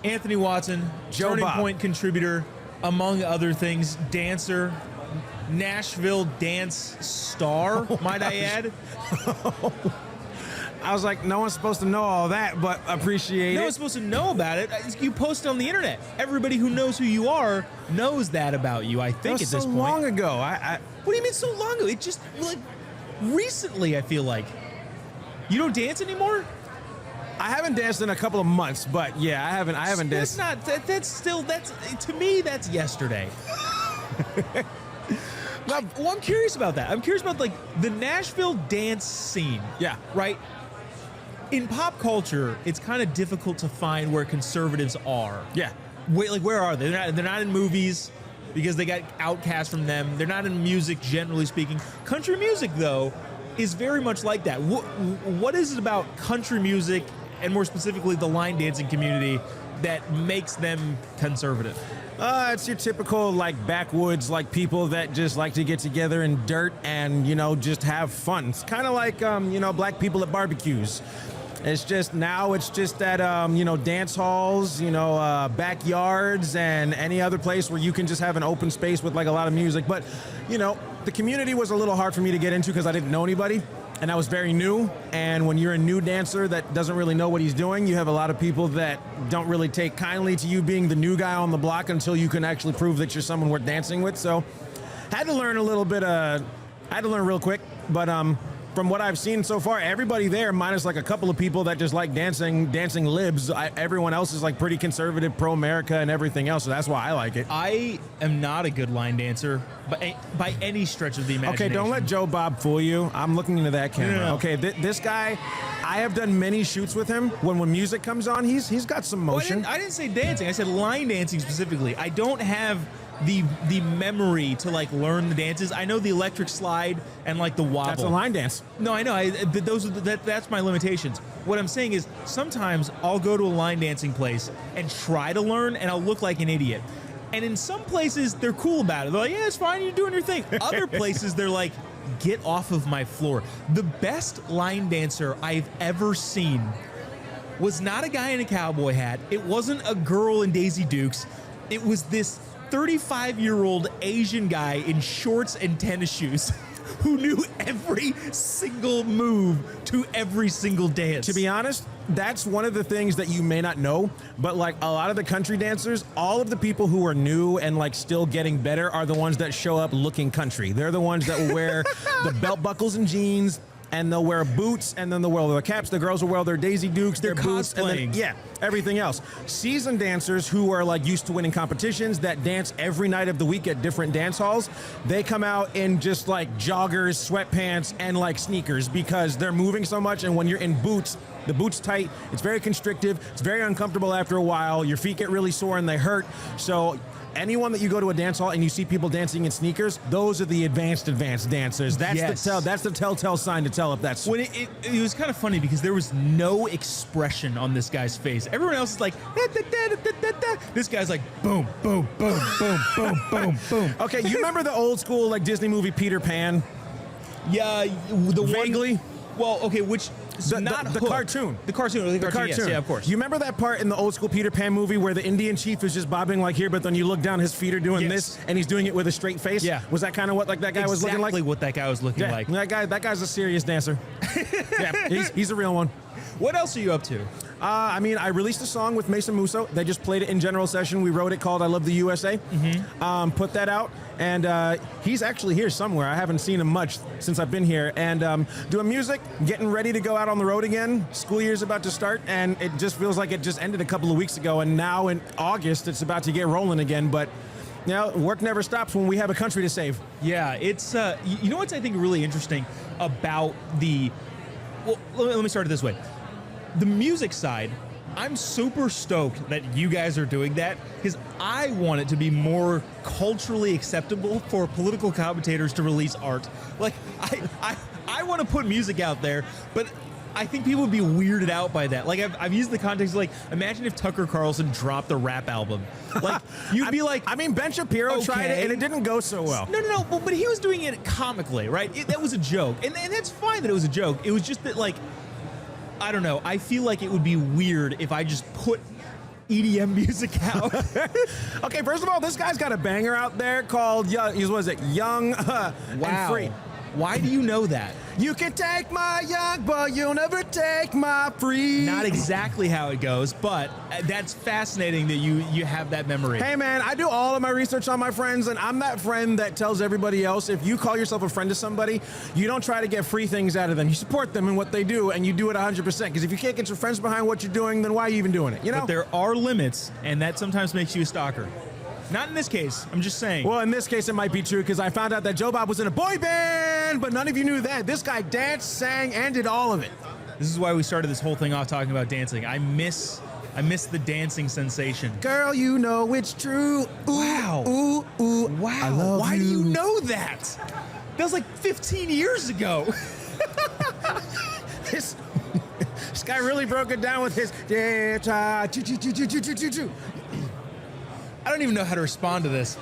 Anthony Watson, Turning Jobob. Point contributor, among other things, dancer, Nashville dance star, might I add. I was like, no one's supposed to know all that, but appreciate No it. one's supposed to know about it. You post it on the internet. Everybody who knows who you are knows that about you, I That think, was at this so point. long ago. What do you mean so long ago? It just, like, recently, I feel like. You don't dance anymore? I haven't danced in a couple of months, but yeah, I haven't That's danced. not, to me, that's yesterday. I'm curious about that. I'm curious about, like, the Nashville dance scene. Yeah. Right? In pop culture, it's kind of difficult to find where conservatives are. Yeah. Where are they? They're not in movies because they got outcast from them. They're not in music, generally speaking. Country music, though, is very much like that. What is it about country music, and more specifically the line dancing community, that makes them conservative? It's your typical, like, backwoods, like, people that just like to get together in dirt and, just have fun. It's kind of like, black people at barbecues. It's just at, dance halls, backyards, and any other place where you can just have an open space with, like, a lot of music. But, the community was a little hard for me to get into because I didn't know anybody, and I was very new. And when you're a new dancer that doesn't really know what he's doing, you have a lot of people that don't really take kindly to you being the new guy on the block until you can actually prove that you're someone worth dancing with. So, had to learn real quick, but from what I've seen so far, everybody there, minus like a couple of people that just like dancing libs, everyone else is like pretty conservative, pro-America and everything else, so that's why I like it. I am not a good line dancer by any stretch of the imagination. Okay, don't let Jobob fool you. I'm looking into that camera. No. Okay, this guy, I have done many shoots with him. When music comes on, he's got some motion. I didn't say dancing. I said line dancing specifically. I don't have the memory to like learn the dances. I know the electric slide and like the wobble. That's a line dance. No, I know. That's my limitations. What I'm saying is sometimes I'll go to a line dancing place and try to learn, and I'll look like an idiot. And in some places they're cool about it. They're like, yeah, it's fine. You're doing your thing. Other places they're like, get off of my floor. The best line dancer I've ever seen was not a guy in a cowboy hat. It wasn't a girl in Daisy Dukes. It was this 35-year-old Asian guy in shorts and tennis shoes who knew every single move to every single dance. To be honest, that's one of the things that you may not know, but like a lot of the country dancers, all of the people who are new and like still getting better are the ones that show up looking country. They're the ones that will wear the belt buckles and jeans, and they'll wear boots, and then they'll wear their caps. The girls will wear their Daisy Dukes, their boots, and then, everything else. Seasoned dancers who are like used to winning competitions that dance every night of the week at different dance halls, they come out in just like joggers, sweatpants, and like sneakers because they're moving so much. And when you're in boots, the boot's tight, it's very constrictive, it's very uncomfortable after a while. Your feet get really sore and they hurt. So anyone that you go to a dance hall and you see people dancing in sneakers, those are the advanced dancers. That's the telltale sign to tell if that's... When it was kind of funny because there was no expression on this guy's face. Everyone else is like, da, da, da, da, da, da. This guy's like, boom, boom, boom, boom, boom, boom, boom. Okay, you remember the old school like Disney movie Peter Pan? Yeah, Vaguely. Well, okay, which... The cartoon. The cartoon. Yes, yeah, of course. You remember that part in the old school Peter Pan movie where the Indian chief is just bobbing like here, but then you look down, his feet are doing this, and he's doing it with a straight face? Yeah. Was that kind of what like that guy was looking like? Exactly what that guy was looking like. That guy's a serious dancer. Yeah, he's a real one. What else are you up to? I released a song with Mason Musso. They just played it in general session. We wrote it called I Love the USA. Mm-hmm. Put that out. And he's actually here somewhere. I haven't seen him much since I've been here. And doing music, getting ready to go out on the road again. School year's about to start. And it just feels like it just ended a couple of weeks ago. And now in August, it's about to get rolling again. But work never stops when we have a country to save. Yeah, it's, you know what's I think really interesting about let me start it this way. The music side, I'm super stoked that you guys are doing that because I want it to be more culturally acceptable for political commentators to release art. Like, I want to put music out there, but I think people would be weirded out by that. Like, I've used the context of, like, imagine if Tucker Carlson dropped a rap album. Like, you'd be like... Ben Shapiro tried it, and it didn't go so well. No, but he was doing it comically, right? That was a joke. And that's fine that it was a joke. It was just that, like... I don't know. I feel like it would be weird if I just put EDM music out. Okay, first of all, this guy's got a banger out there called Young and Free. Why do you know that? You can take my young, but you'll never take my free. Not exactly how it goes, but that's fascinating that you have that memory. Hey man, I do all of my research on my friends, and I'm that friend that tells everybody else, if you call yourself a friend to somebody, you don't try to get free things out of them. You support them in what they do, and you do it 100%. Because if you can't get your friends behind what you're doing, then why are you even doing it? You know? But there are limits, and that sometimes makes you a stalker. Not in this case. I'm just saying. Well, in this case, it might be true because I found out that Jobob was in a boy band, but none of you knew that. This guy danced, sang, and did all of it. This is why we started this whole thing off talking about dancing. I miss the dancing sensation. Girl, you know it's true. Ooh, Wow. Ooh, ooh. Wow. I love Why you. do you know that? That was like 15 years ago. This guy really broke it down with his. I don't even know how to respond to this.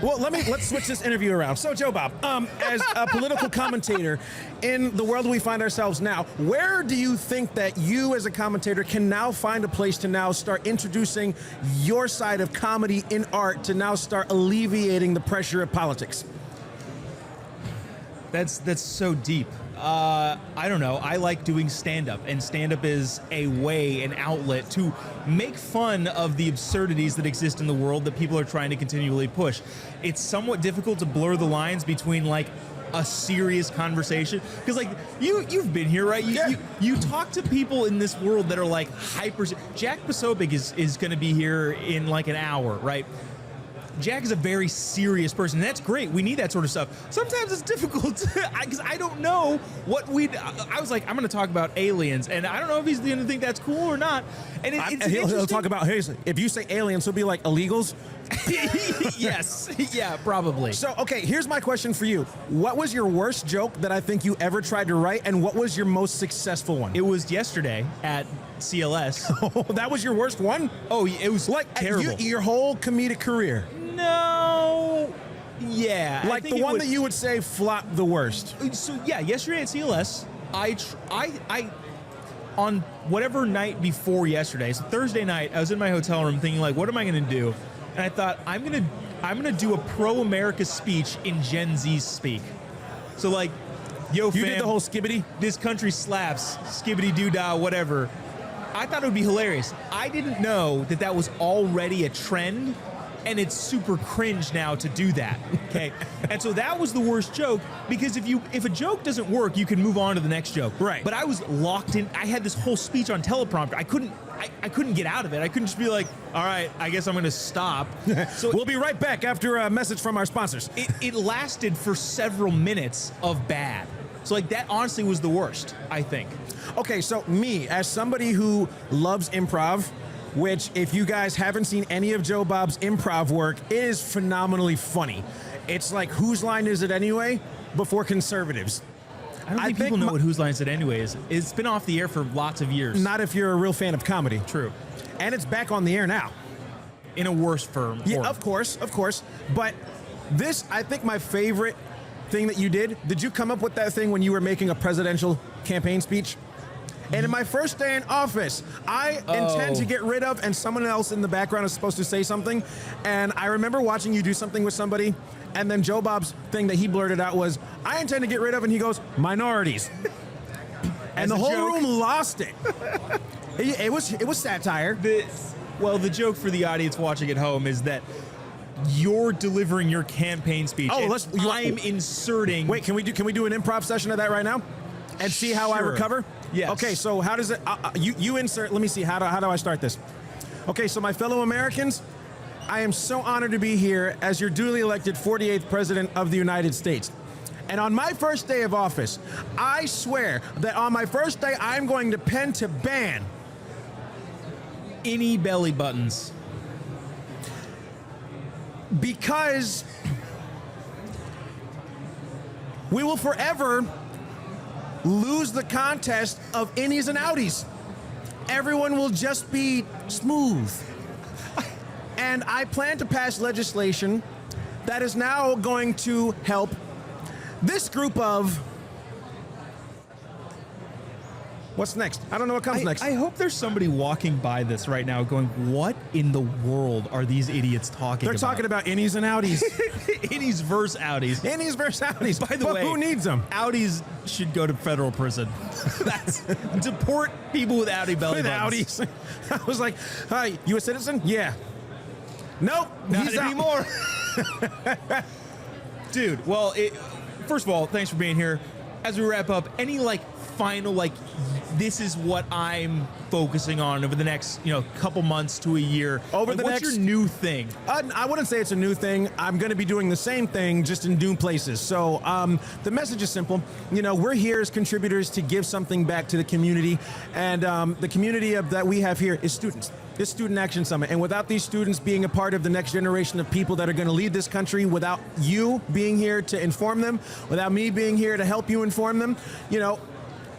Well, let's switch this interview around. So, Jobob, as a political commentator in the world we find ourselves now, where do you think that you as a commentator can now find a place to now start introducing your side of comedy in art to now start alleviating the pressure of politics? That's so deep. I don't know. I like doing stand-up, and stand-up is a way, an outlet to make fun of the absurdities that exist in the world that people are trying to continually push. It's somewhat difficult to blur the lines between like a serious conversation, because like you've been here, right? You talk to people in this world that are like hyper. Jack Posobiec is going to be here in like an hour, right? Jack is a very serious person, and that's great. We need that sort of stuff. Sometimes it's difficult because I don't know what I was like, I'm going to talk about aliens, and I don't know if he's going to think that's cool or not. And he'll talk about, hey, if you say aliens, he'll be like illegals. Yes, yeah, probably. So, okay, here's my question for you. What was your worst joke that I think you ever tried to write, and what was your most successful one? It was yesterday at CLS. Oh, that was your worst one? Oh, it was like terrible. Your whole comedic career. No. Yeah. Like the one that you would say flopped the worst. So yeah, yesterday at CLS, I on whatever night before yesterday, so Thursday night, I was in my hotel room thinking like, what am I going to do? And I thought I'm gonna do a pro-America speech in Gen Z speak. So like, yo, fam, you did the whole skibbity. This country slaps, skibbity doo dah, whatever. I thought it would be hilarious. I didn't know that was already a trend. And it's super cringe now to do that, okay? And so that was the worst joke, because if a joke doesn't work, you can move on to the next joke. Right. But I was locked in. I had this whole speech on teleprompter. I couldn't get out of it. I couldn't just be like, all right, I guess I'm going to stop. So we'll be right back after a message from our sponsors. It lasted for several minutes of bad. So like that honestly was the worst, I think. Okay, so me, as somebody who loves improv, which if you guys haven't seen any of Jobob's improv work, it is phenomenally funny. It's like, whose line is it anyway? Before conservatives. I don't think people know what Whose Line Is It Anyway is. It's been off the air for lots of years. Not if you're a real fan of comedy. True. And it's back on the air now. In a worse form. Yeah, of course. But this, I think my favorite thing that you did you come up with that thing when you were making a presidential campaign speech? And in my first day in office, I intend to get rid of, and someone else in the background is supposed to say something. And I remember watching you do something with somebody, and then Jobob's thing that he blurted out was, I intend to get rid of, and he goes, minorities. And the whole room lost it. It was satire. The joke for the audience watching at home is that you're delivering your campain speech. Oh, I'm inserting. Wait, can we do an improv session of that right now? And see how I recover? Yes. Okay, so how does it, you insert, let me see, how do I start this? Okay, so my fellow Americans, I am so honored to be here as your duly elected 48th President of the United States. And on my first day of office, I swear that on my first day, I'm going to pen to ban any belly buttons. Because we will forever lose the contest of innies and outies. Everyone will just be smooth. And I plan to pass legislation that is now going to help this group of What's next? I don't know what comes next. I hope there's somebody walking by this right now going, what in the world are these idiots talking about? They're talking about innies and outies. Innies versus outies. Innies versus outies. By the but way, who needs them? Outies should go to federal prison. That's deport people with outie belly With buttons. outies. I was like, hi, you a citizen? Yeah. Nope. Not he's out. anymore. Dude, well, first of all, thanks for being here. As we wrap up, any final this is what I'm focusing on over the next couple months to a year. What's your new thing? I wouldn't say it's a new thing. I'm going to be doing the same thing, just in new places. So the message is simple. We're here as contributors to give something back to the community, and the community that we have here is students. This Student Action Summit, and without these students being a part of the next generation of people that are going to lead this country, without you being here to inform them, without me being here to help you inform them,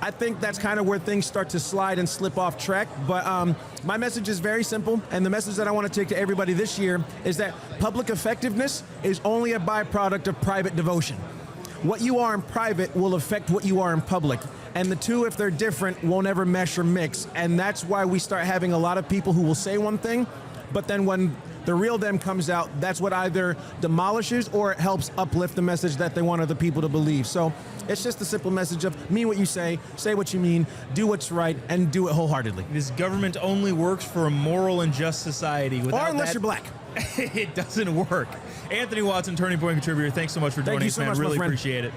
I think that's kind of where things start to slide and slip off track. But my message is very simple, and the message that I want to take to everybody this year is that public effectiveness is only a byproduct of private devotion. What you are in private will affect what you are in public. And the two, if they're different, won't ever mesh or mix. And that's why we start having a lot of people who will say one thing, but then when the real them comes out, that's what either demolishes or it helps uplift the message that they want other people to believe. So it's just the simple message of mean what you say what you mean, do what's right, and do it wholeheartedly. This government only works for a moral and just society. Or unless you're black. It doesn't work. Anthony Watson, Turning Point contributor, thanks so much for joining us, man. Really appreciate it.